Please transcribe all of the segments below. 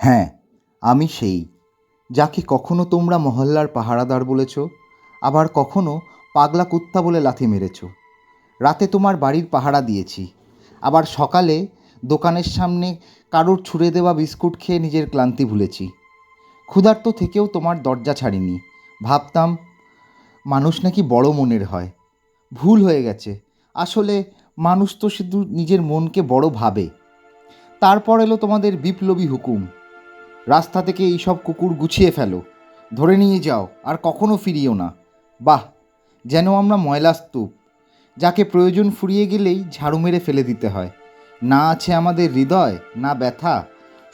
হ্যাঁ, আমি সেই, যাকে কখনো তোমরা মহল্লার পাহারাদার বলেছ, আবার কখনো পাগলা কুত্তা বলে লাথি মেরেছ। রাতে তোমার বাড়ির পাহারা দিয়েছি, আবার সকালে দোকানের সামনে কারোর ছুঁড়ে দেওয়া বিস্কুট খেয়ে নিজের ক্লান্তি ভুলেছি। ক্ষুধার্ত থেকেও তোমার দরজা ছাড়িনি। ভাবতাম মানুষ নাকি বড় মনের হয়। ভুল হয়ে গেছে। আসলে মানুষ তো শুধু নিজের মনকে বড় ভাবে। তারপর এলো তোমাদের বিপ্লবী হুকুম, রাস্তা থেকে এইসব কুকুর গুছিয়ে ফেলো, ধরে নিয়ে যাও, আর কখনো ফিরিও না। বাহ, যেন আমরা ময়লা স্তূপ, যাকে প্রয়োজন ফুরিয়ে গেলেই ঝাড়ু মেরে ফেলে দিতে হয়। না আছে আমাদের হৃদয়, না ব্যথা,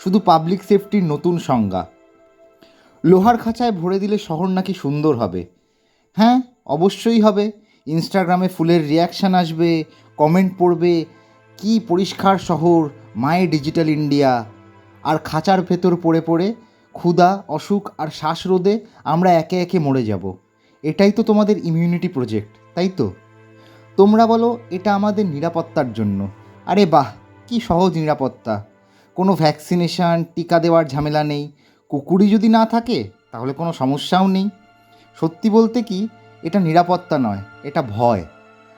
শুধু পাবলিক সেফটির নতুন সংজ্ঞা। লোহার খাঁচায় ভরে দিলে শহর নাকি সুন্দর হবে। হ্যাঁ, অবশ্যই হবে। ইনস্টাগ্রামে ফুলের রিয়াকশান আসবে, কমেন্ট পড়বে, কি পরিষ্কার শহর, মাই ডিজিটাল ইন্ডিয়া। আর খাঁচার ভেতর পড়ে পড়ে ক্ষুধা, অসুখ আর শ্বাসরোধে আমরা একে একে মরে যাব। এটাই তো তোমাদের ইমিউনিটি প্রজেক্ট, তাই তো? তোমরা বলো এটা আমাদের নিরাপত্তার জন্য। আরে বাহ, কি সহজ নিরাপত্তা! কোনো ভ্যাকসিনেশান, টিকা দেওয়ার ঝামেলা নেই। কুকুরই যদি না থাকে তাহলে কোনো সমস্যাও নেই। সত্যি বলতে কি, এটা নিরাপত্তা নয়, এটা ভয়।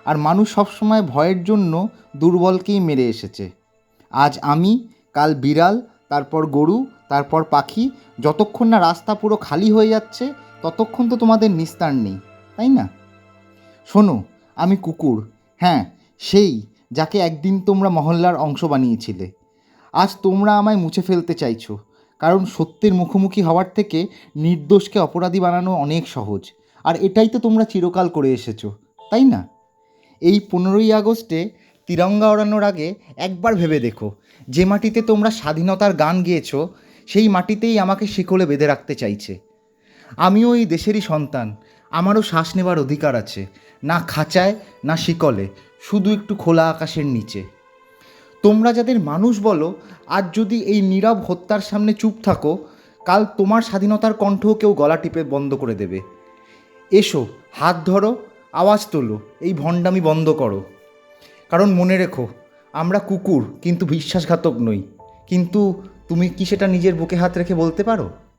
আর মানুষ সবসময় ভয়ের জন্য দুর্বলকেই মেরে এসেছে। আজ আমি, কাল বিড়াল, তারপর গরু, তারপর পাখি। যতক্ষণ না রাস্তা পুরো খালি হয়ে যাচ্ছে ততক্ষণ তো তোমাদের নিস্তার নেই, তাই না? শোনো, আমি কুকুর, হ্যাঁ, সেই যাকে একদিন তোমরা মহল্লার অংশ বানিয়েছিলে। আজ তোমরা আমায় মুছে ফেলতে চাইছো, কারণ সত্যের মুখোমুখি হওয়ার থেকে নির্দোষকে অপরাধী বানানো অনেক সহজ। আর এটাই তো তোমরা চিরকাল করে এসেছো, তাই না? এই 15ই আগস্টে তিরঙ্গা ওড়ানোর আগে একবার ভেবে দেখো, যে মাটিতে তোমরা স্বাধীনতার গান গেয়েছো সেই মাটিতেই আমাকে শিকলে বেঁধে রাখতে চাইছে। আমিও এই দেশেরই সন্তান, আমারও শ্বাস নেবার অধিকার আছে, না খাঁচায়, না শিকলে, শুধু একটু খোলা আকাশের নিচে। তোমরা যাদের মানুষ বলো, আজ যদি এই নীরব হত্যার সামনে চুপ থাকো, কাল তোমার স্বাধীনতার কণ্ঠও কেউ গলা টিপে বন্ধ করে দেবে। এসো, হাত ধরো, আওয়াজ তোলো, এই ভণ্ডামি বন্ধ করো। কারণ মনে রেখো, আমরা কুকুর কিন্তু বিশ্বাসঘাতক নই। কিন্তু তুমি কি সেটা নিজের বুকে হাত রেখে বলতে পারো?